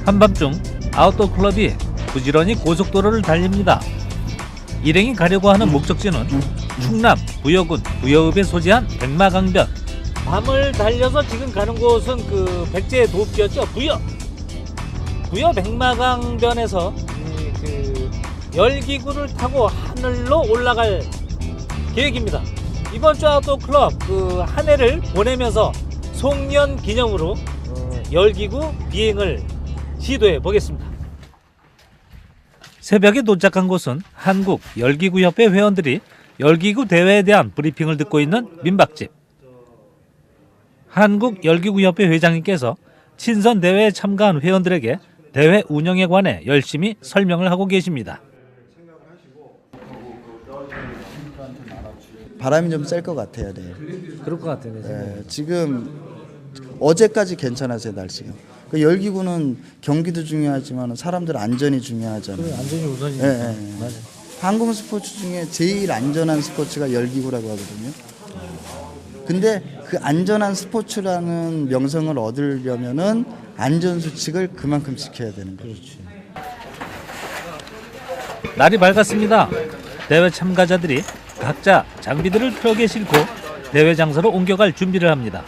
한밤중 아웃도어 클럽이 부지런히 고속도로를 달립니다. 일행이 가려고 하는 목적지는 충남 부여군 부여읍에 소재한 백마강변. 밤을 달려서 지금 가는 곳은 그 백제의 도읍지였죠. 부여 백마강변에서 그 열기구를 타고 하늘로 올라갈 계획입니다. 이번 주 아웃도어 클럽 그 한 해를 보내면서 송년 기념으로 열기구 비행을 시도해 보겠습니다. 새벽에 도착한 곳은 한국 열기구협회 회원들이 열기구 대회에 대한 브리핑을 듣고 있는 민박집. 한국 열기구협회 회장님께서 친선 대회에 참가한 회원들에게 대회 운영에 관해 열심히 설명을 하고 계십니다. 바람이 좀 셀 것 같아요. 네. 그럴 것 같아요. 네, 지금 어제까지 괜찮았어요, 날씨가. 그 열기구는 경기도 중요하지만 사람들 안전이 중요하잖아요. 안전이 우선이니까. 네, 맞아요. 한국 스포츠 중에 제일 안전한 스포츠가 열기구라고 하거든요. 근데 그 안전한 스포츠라는 명성을 얻으려면은 안전 수칙을 그만큼 지켜야 되는 거죠. 날이 밝았습니다. 대회 참가자들이 각자 장비들을 트럭에 싣고 대회 장소로 옮겨갈 준비를 합니다.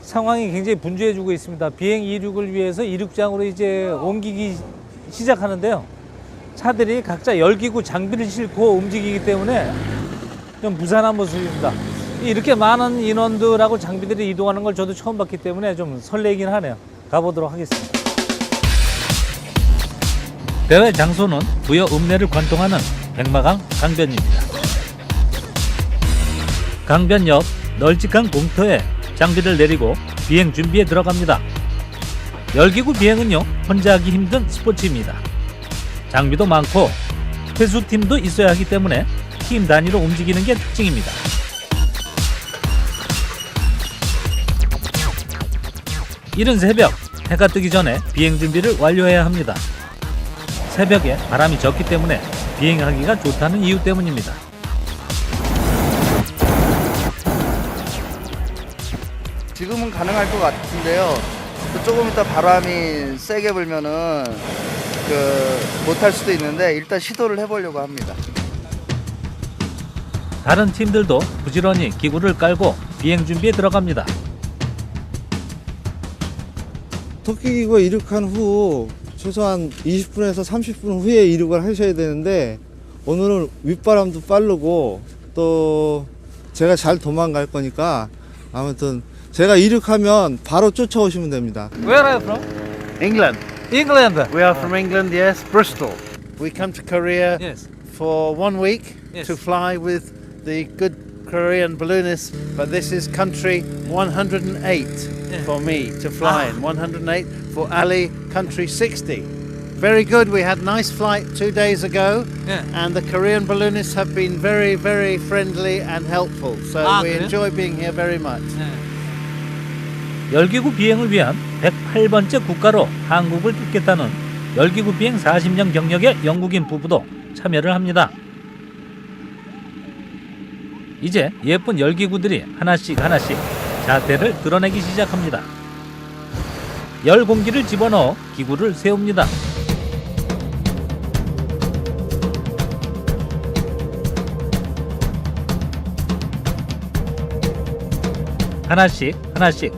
상황이 굉장히 분주해지고 있습니다. 비행 이륙을 위해서 이륙장으로 이제 옮기기 시작하는데요. 차들이 각자 열기구 장비를 싣고 움직이기 때문에 좀 무산한 모습입니다. 이렇게 많은 인원들하고 장비들이 이동하는 걸 저도 처음 봤기 때문에 좀 설레긴 하네요. 가보도록 하겠습니다. 대회 장소는 부여 읍내를 관통하는 백마강 강변입니다. 강변 옆 널찍한 공터에 장비를 내리고 비행 준비에 들어갑니다. 열기구 비행은요, 혼자 하기 힘든 스포츠입니다. 장비도 많고 회수팀도 있어야 하기 때문에 팀 단위로 움직이는 게 특징입니다. 이른 새벽 해가 뜨기 전에 비행 준비를 완료해야 합니다. 새벽에 바람이 적기 때문에 비행하기가 좋다는 이유 때문입니다. 지금은 가능할 것 같은데요. 조금 이따 바람이 세게 불면은 못할 수도 있는데 일단 시도를 해보려고 합니다. 다른 팀들도 부지런히 기구를 깔고 비행 준비에 들어갑니다. 토끼기구가 이륙한 후 최소한 20분에서 30분 후에 이륙을 하셔야 되는데 오늘은 윗바람도 빠르고 또 제가 잘 도망갈 거니까 아무튼 제가 이륙하면 바로 쫓아오시면 됩니다. Where are you from? England. England. We are from England, yes, Bristol. We come to Korea Yes. for 1 week Yes. to fly with the good Korean balloonists, but this is country 108 for me to fly in. 108 for Ali, country 60. Very good. We had nice flight 2 days ago, Yeah. and the Korean balloonists have been very, very friendly and helpful. So we 그래요? enjoy being here very much. 열기구 비행을 위한 108번째 국가로 한국을 뚫겠다는 열기구 비행 40년 경력의 영국인 부부도 참여를 합니다. 이제 예쁜 열기구들이 하나씩 자태를 드러내기 시작합니다. 열 공기를 집어넣어 기구를 세웁니다. 하나씩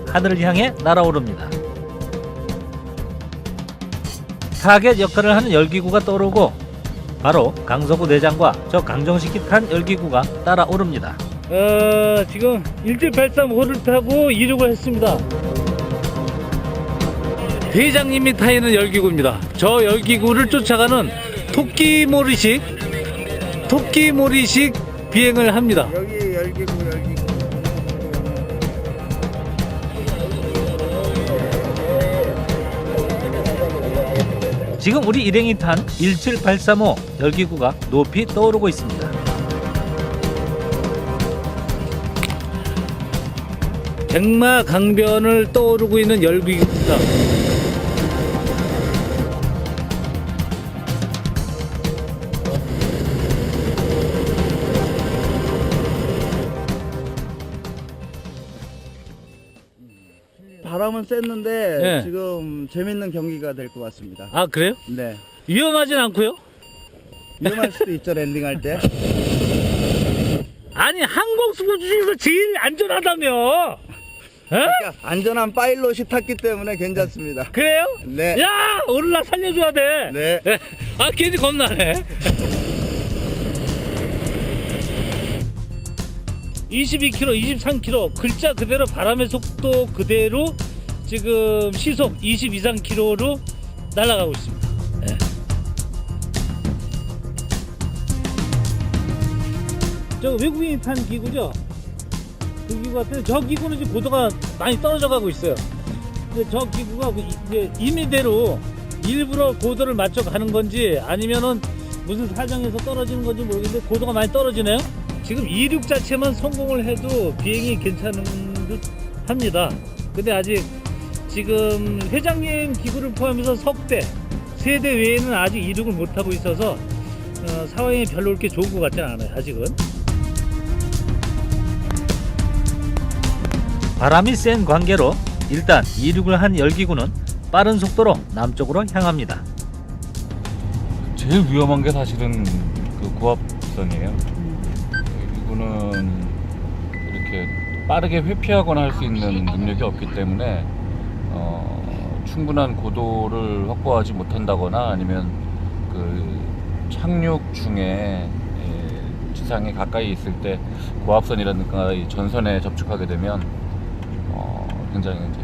하늘을 향해 날아오릅니다. 타겟 역할을 하는 열기구가 떠오르고 바로 강서구 내장과 저 강정식이 탄 열기구가 따라오릅니다. 지금 1783호를 타고 이륙을 했습니다. 회장님이 타 있는 열기구입니다. 저 열기구를 쫓아가는 토끼몰이식 비행을 합니다. 여기 열기구. 지금 우리 일행이 탄 17835 열기구가 높이 떠오르고 있습니다. 백마 강변을 떠오르고 있는 열기구입니다. 바람은 쐈는데 네. 지금 재밌는 경기가 될 것 같습니다. 아, 그래요? 네. 위험하진 않고요? 위험할 수도 있죠, 랜딩할 때. 아니, 항공 스포츠 중에서 제일 안전하다며. 안전한 파일럿이 탔기 때문에 괜찮습니다. 그래요? 네. 야, 오늘 나 살려줘야 돼. 네. 아, 괜히 겁나네. 22km, 23km, 글자 그대로 바람의 속도 그대로 지금 시속 20 이상 km로 날아가고 있습니다. 네. 저 외국인이 탄 기구죠? 그 기구 같은데 저 기구는 지금 고도가 많이 떨어져 가고 있어요. 근데 저 기구가 이제 임의대로 일부러 고도를 맞춰 가는 건지 아니면은 무슨 사정에서 떨어지는 건지 모르겠는데 고도가 많이 떨어지네요. 지금 이륙 자체만 성공을 해도 비행이 괜찮은 듯 합니다. 근데 아직 지금 회장님 기구를 포함해서 석대, 세대 외에는 아직 이륙을 못하고 있어서 상황이 별로 그렇게 좋은 것 같지는 않아요. 아직은. 바람이 센 관계로 일단 이륙을 한 열기구는 빠른 속도로 남쪽으로 향합니다. 제일 위험한 게 사실은 그 고압선이에요. 이거는 이렇게 빠르게 회피하거나 할 수 있는 능력이 없기 때문에 충분한 고도를 확보하지 못한다거나 아니면 그 착륙 중에 지상에 가까이 있을 때 고압선이라든가 이 전선에 접촉하게 되면 굉장히 이제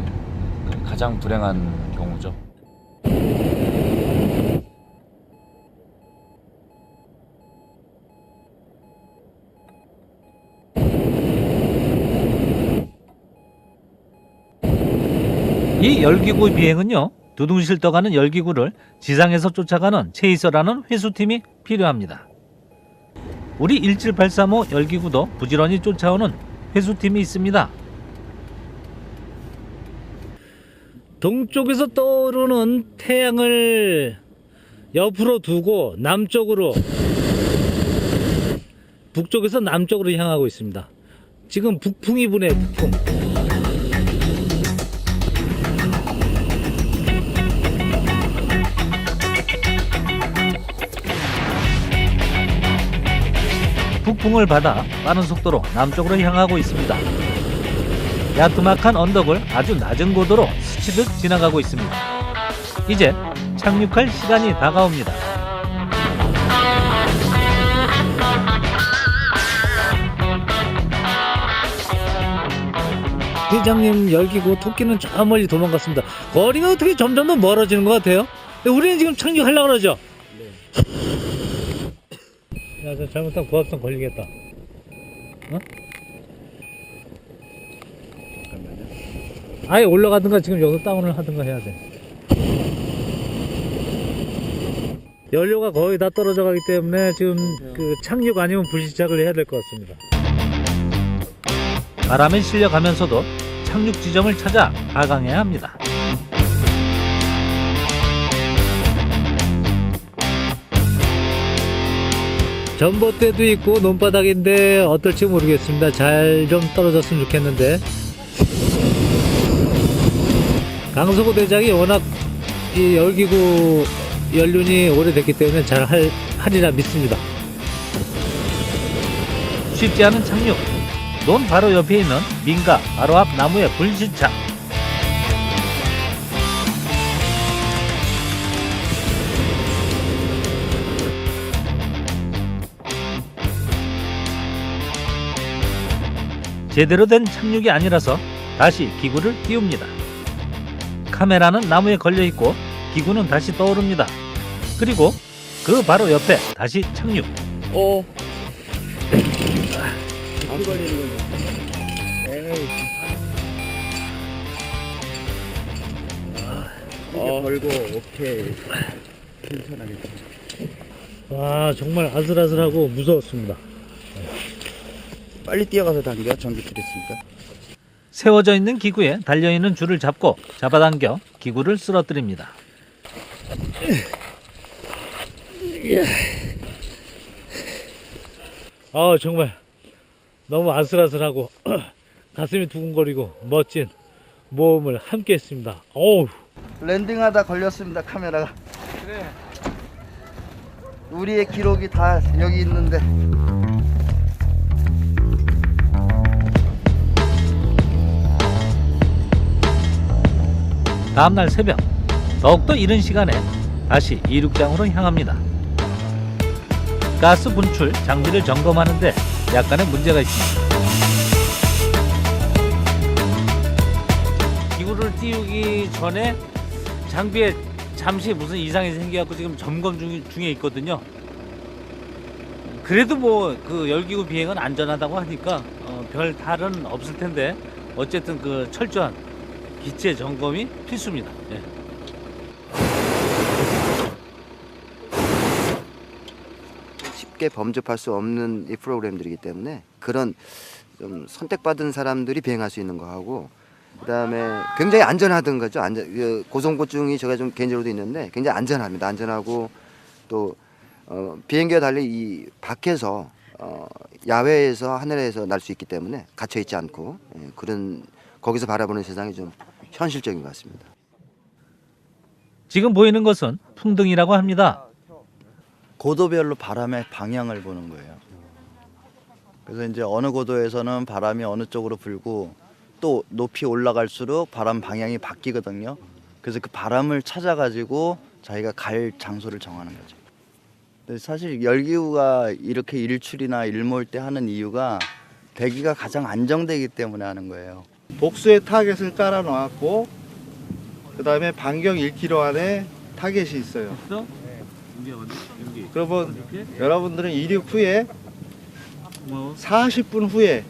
가장 불행한 경우죠. 이 열기구 비행은요, 두둥실 떠가는 열기구를 지상에서 쫓아가는 체이서라는 회수팀이 필요합니다. 우리 17835 열기구도 부지런히 쫓아오는 회수팀이 있습니다. 동쪽에서 떠오르는 태양을 옆으로 두고 남쪽으로, 북쪽에서 남쪽으로 향하고 있습니다. 지금 북풍이 부네요, 북풍. 북풍을 받아 빠른 속도로 남쪽으로 향하고 있습니다. 야트막한 언덕을 아주 낮은 고도로 스치듯 지나가고 있습니다. 이제 착륙할 시간이 다가옵니다. 회장님 열기구 토끼는 저 멀리 도망갔습니다. 거리가 어떻게 점점 더 멀어지는 것 같아요? 근데 우리는 지금 착륙하려고 그러죠? 야, 저 잘못하면 고압선 걸리겠다. 어? 아예 올라가든가 지금 여기서 다운을 하든가 해야 돼. 연료가 거의 다 떨어져 가기 때문에 지금 그 착륙 아니면 불시착을 해야 될 것 같습니다. 바람에 실려가면서도 착륙 지점을 찾아 하강해야 합니다. 전봇대도 있고 논바닥인데 어떨지 모르겠습니다. 잘 좀 떨어졌으면 좋겠는데. 강서구 대장이 워낙 이 열기구 연륜이 오래됐기 때문에 잘 하리라 믿습니다. 쉽지 않은 착륙. 논 바로 옆에 있는 민가 바로 앞 나무에 불시착. 제대로 된 착륙이 아니라서 다시 기구를 띄웁니다. 카메라는 나무에 걸려있고 기구는 다시 떠오릅니다. 그리고 그 바로 옆에 다시 착륙. 안 걸리는 거죠. 이게 걸고 오케이. 괜찮아. 와, 정말 아슬아슬하고 무서웠습니다. 빨리 뛰어가서 당겨. 전기줄 있으니까. 세워져 있는 기구에 달려있는 줄을 잡고 잡아당겨 기구를 쓰러뜨립니다. 정말 너무 아슬아슬하고 가슴이 두근거리고 멋진 모험을 함께 했습니다. 어우. 랜딩하다 걸렸습니다, 카메라가. 그래. 우리의 기록이 다 여기 있는데. 다음날 새벽 더욱더 이른 시간에 다시 이륙장으로 향합니다. 가스 분출 장비를 점검하는데 약간의 문제가 있습니다. 기구를 띄우기 전에 장비에 잠시 무슨 이상이 생겨갖고 지금 점검 중에 있거든요. 그래도 뭐 그 열기구 비행은 안전하다고 하니까 별 탈은 없을 텐데 어쨌든 그 철저한 기체 점검이 필수입니다. 예. 쉽게 범접할 수 없는 이 프로그램들이기 때문에 그런 좀 선택받은 사람들이 비행할 수 있는 거하고 그다음에 굉장히 안전하던 거죠. 고소공포증이 제가 좀 개인적으로도 있는데 굉장히 안전합니다. 안전하고 또 비행기와 달리 이 밖에서 야외에서 하늘에서 날 수 있기 때문에 갇혀 있지 않고 그런 거기서 바라보는 세상이 좀 현실적인 것 같습니다. 지금 보이는 것은 풍등이라고 합니다. 고도별로 바람의 방향을 보는 거예요. 그래서 이제 어느 고도에서는 바람이 어느 쪽으로 불고 또 높이 올라갈수록 바람 방향이 바뀌거든요. 그래서 그 바람을 찾아가지고 자기가 갈 장소를 정하는 거죠. 근데 사실 열기구가 이렇게 일출이나 일몰 때 하는 이유가 대기가 가장 안정되기 때문에 하는 거예요. 복수의 타겟을 깔아 놓았고 그 다음에 반경 1km 안에 타겟이 있어요. 그러면 여러분들은 이륙 후에 40분 후에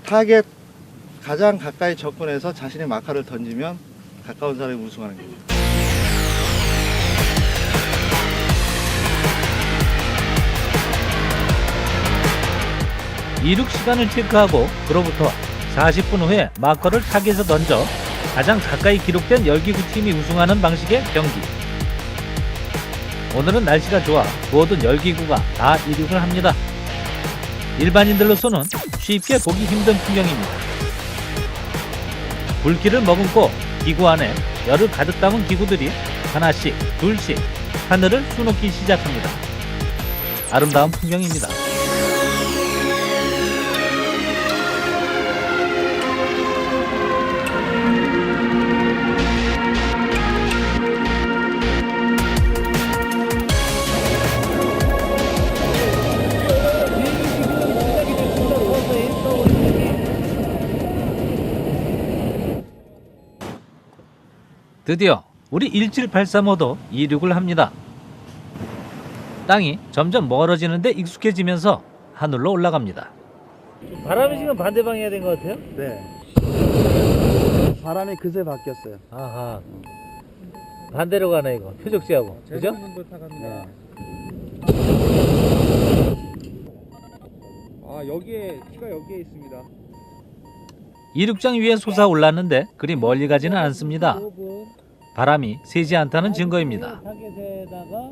타겟 가장 가까이 접근해서 자신의 마카를 던지면 가까운 사람이 우승하는 거죠. 이륙 시간을 체크하고 그로부터 40분 후에 마커를 타겟에 던져 가장 가까이 기록된 열기구 팀이 우승하는 방식의 경기. 오늘은 날씨가 좋아 모든 열기구가 다 이륙을 합니다. 일반인들로서는 쉽게 보기 힘든 풍경입니다. 불길을 머금고 기구 안에 열을 가득 담은 기구들이 하나씩 둘씩 하늘을 수놓기 시작합니다. 아름다운 풍경입니다. 드디어 우리 1783호도 이륙을 합니다. 땅이 점점 멀어지는데 익숙해지면서 하늘로 올라갑니다. 바람이 지금 반대 방향이 된 것 같아요? 네. 바람이 그새 바뀌었어요. 아하. 반대로 가네 이거. 표적지하고. 그죠? 네. 아 여기에 키가 여기에 있습니다. 이륙장 위에 솟아 올랐는데 그리 멀리 가지는 않습니다. 바람이 세지 않다는 증거입니다.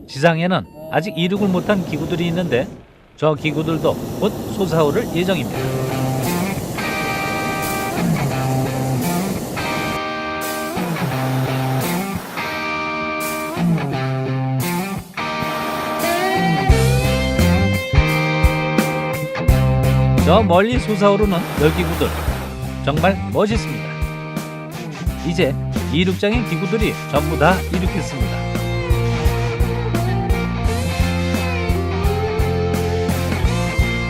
지상에는 아직 이륙을 못한 기구들이 있는데 저 기구들도 곧 솟아오를 예정입니다. 저 멀리 솟아오르는 열기구들 정말 멋있습니다. 이제 이륙장의 기구들이 전부 다 이륙했습니다.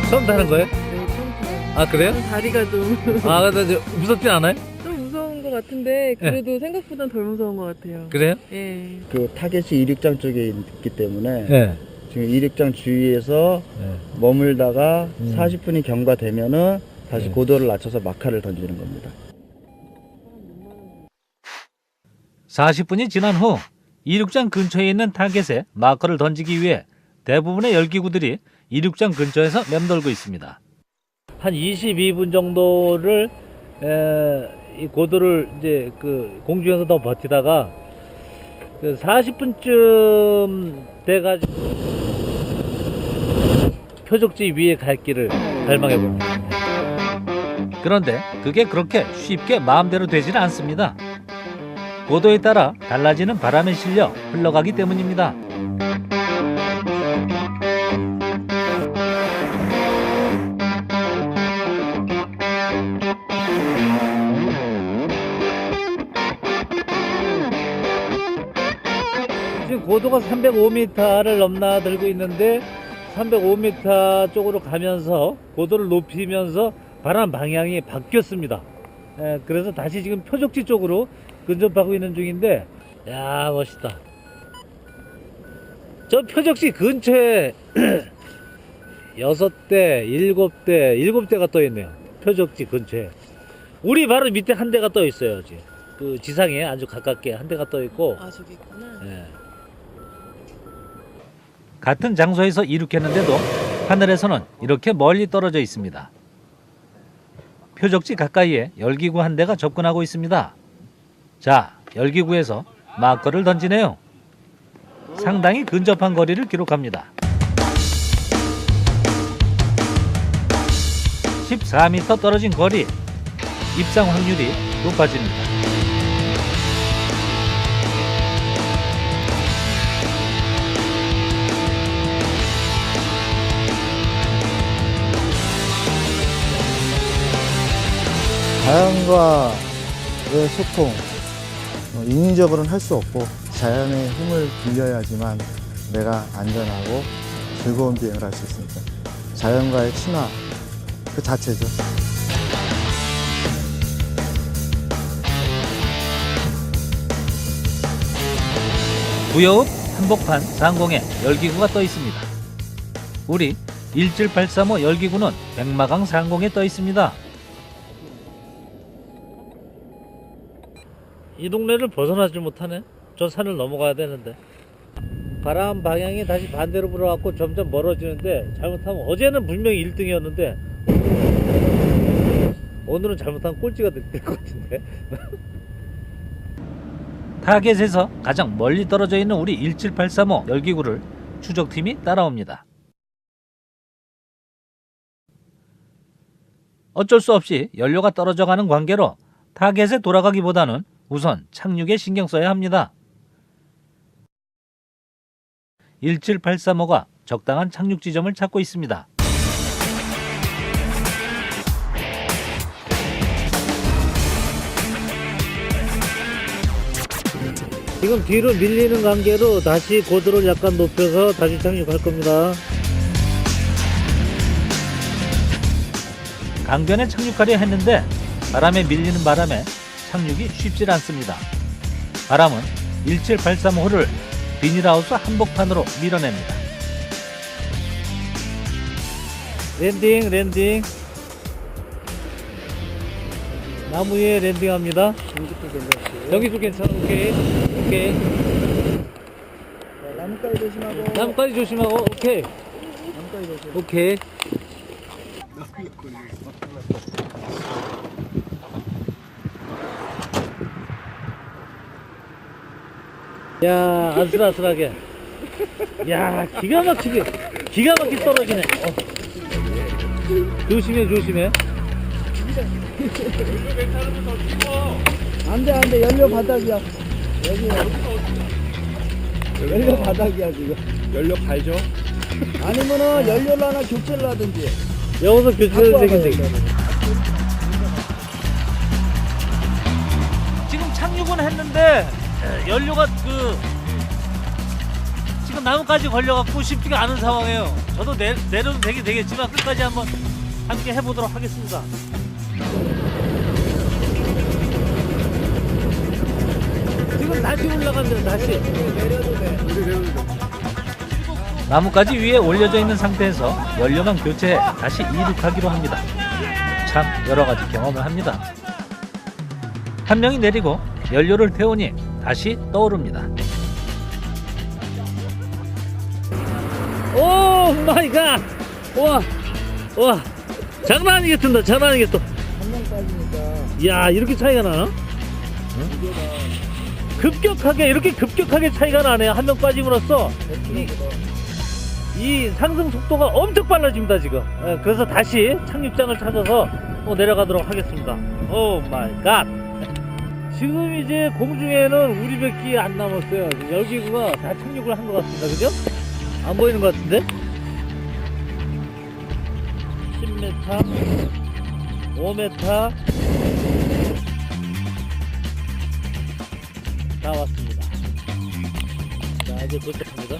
처음 타는 거예요? 네, 처음 타요. 아 그래요? 다리가 좀, 아 근데 무섭진 않아요? 좀 무서운 것 같은데 그래도 생각보단 덜 무서운 것 같아요. 그래요? 예. 그 타겟이 이륙장 쪽에 있기 때문에 네. 지금 이륙장 주위에서 머물다가 40분이 경과되면은 다시 고도를 낮춰서 마카를 던지는 겁니다. 40분이 지난 후 이륙장 근처에 있는 타겟에 마커를 던지기 위해 대부분의 열기구들이 이륙장 근처에서 맴돌고 있습니다. 한 22분 정도를 이 고도를 이제 그 공중에서 더 버티다가 40분쯤 돼가지고 표적지 위에 갈 길을 갈망해 봅니다. 그런데 그게 그렇게 쉽게 마음대로 되지는 않습니다. 고도에 따라 달라지는 바람에 실려 흘러가기 때문입니다. 지금 고도가 305m를 넘나들고 있는데 305m 쪽으로 가면서 고도를 높이면서 바람 방향이 바뀌었습니다. 그래서 다시 지금 표적지 쪽으로 근접하고 있는 중인데, 야, 멋있다. 저 표적지 근처에 6대, 7대가 떠 있네요. 표적지 근처에. 우리 바로 밑에 한 대가 떠 있어요. 지금 그 지상에 아주 가깝게 한 대가 떠 있고. 아, 저기 있구나. 예. 같은 장소에서 이륙했는데도 하늘에서는 이렇게 멀리 떨어져 있습니다. 표적지 가까이에 열기구 한 대가 접근하고 있습니다. 자, 열기구에서 마커를 던지네요. 상당히 근접한 거리를 기록합니다. 14m 떨어진 거리, 입상 확률이 높아집니다. 자연과의 소통, 인위적으로는 할 수 없고 자연의 힘을 빌려야지만 내가 안전하고 즐거운 비행을 할 수 있습니다. 자연과의 친화 그 자체죠. 구여읍 한복판 상공에 열기구가 떠 있습니다. 우리 17835 열기구는 백마강 상공에 떠 있습니다. 이 동네를 벗어나지 못하네. 저 산을 넘어가야 되는데. 바람 방향이 다시 반대로 불어갖고 점점 멀어지는데, 잘못하면 어제는 분명히 1등이었는데 오늘은 잘못하면 꼴찌가 될 것 같은데. 타겟에서 가장 멀리 떨어져 있는 우리 17835 열기구를 추적팀이 따라옵니다. 어쩔 수 없이 연료가 떨어져 가는 관계로 타겟에 돌아가기보다는 우선 착륙에 신경 써야 합니다. 17835가 적당한 착륙 지점을 찾고 있습니다. 지금 뒤로 밀리는 관계로 다시 고도를 약간 높여서 다시 착륙할 겁니다. 강변에 착륙하려 했는데 바람에 밀리는 바람에 착륙이 쉽질 않습니다. 바람은 17835호를 비닐하우스 한복판으로 밀어냅니다. 랜딩. 나무 위에 랜딩합니다. 여기도 괜찮아. 오케이. 나뭇가지 조심하고. 나뭇가지 조심하고. 오케이. 오케이. 야, 아슬아슬하게. 야, 기가 막히게 떨어지네. 조심해. 안돼 연료 바닥이야. 여기 연료 바닥이야 지금. 연료 갈죠? 아니면은 연료를 하나 교체를 하든지. 여기서 교체를 되겠네. 지금 착륙은 했는데 연료가 지금 나뭇가지 걸려갖고 쉽지가 않은 상황이에요. 저도 내려도 되겠지만 끝까지 한번 함께 해보도록 하겠습니다. 지금 다시 올라갑니다. 다시. 나뭇가지 위에 올려져 있는 상태에서 연료만 교체해 다시 이륙하기로 합니다. 참 여러 가지 경험을 합니다. 한 명이 내리고 연료를 태우니 다시 떠오릅니다. 오 마이 갓! 와 장난 아니겠다. 야, 이렇게 차이가 나나? 이렇게 급격하게 차이가 나네요. 한 명 빠짐으로써 이 상승 속도가 엄청 빨라집니다 지금. 그래서 다시 착륙장을 찾아서 내려가도록 하겠습니다. 오 마이 갓. 지금 이제 공중에는 우리밖에 안 남았어요. 열기구가 다 착륙을 한 것 같습니다. 그죠? 안 보이는 것 같은데? 10m, 5m 다 왔습니다. 자, 이제 도착합니다.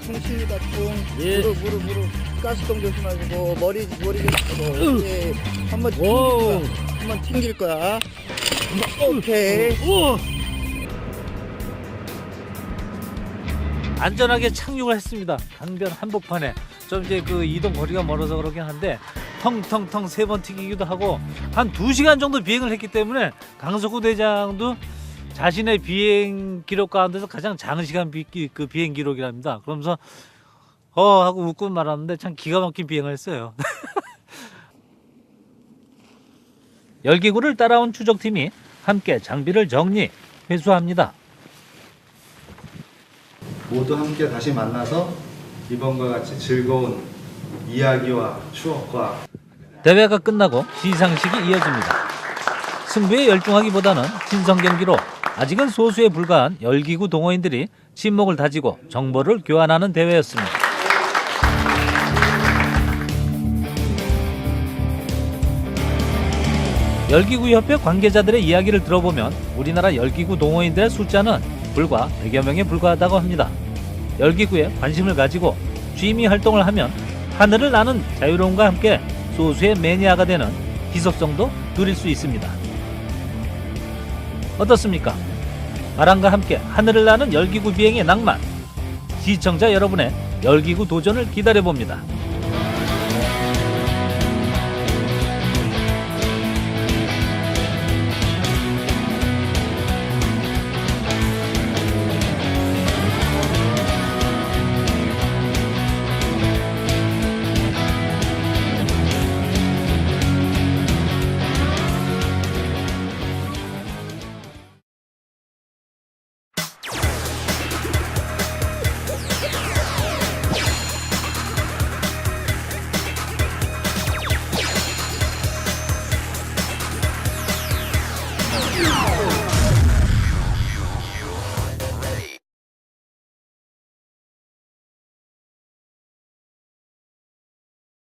충실이다 총. 예. 무릎. 가스통 조심하시고 머리 조심하시고. 예. 한번 튕길 거야. 오케이. 오! 안전하게 착륙을 했습니다. 강변 한복판에. 좀 이제 그 이동 거리가 멀어서 그러긴 한데 텅텅텅 3번 튀기기도 하고 한 2시간 정도 비행을 했기 때문에 강석구 대장도 자신의 비행 기록 가운데서 가장 장시간 그 비행 기록이랍니다. 그러면서 하고 웃고 말았는데 참 기가 막힌 비행을 했어요. 열기구를 따라온 추적팀이 함께 장비를 정리, 회수합니다. 모두 함께 다시 만나서 이번과 같이 즐거운 이야기와 추억과 대회가 끝나고 시상식이 이어집니다. 승부에 열중하기보다는 친선 경기로 아직은 소수에 불과한 열기구 동호인들이 친목을 다지고 정보를 교환하는 대회였습니다. 열기구협회 관계자들의 이야기를 들어보면 우리나라 열기구 동호인들의 숫자는 불과 100여 명에 불과하다고 합니다. 열기구에 관심을 가지고 취미 활동을 하면 하늘을 나는 자유로움과 함께 소수의 매니아가 되는 희소성도 누릴 수 있습니다. 어떻습니까? 바람과 함께 하늘을 나는 열기구 비행의 낭만. 시청자 여러분의 열기구 도전을 기다려봅니다.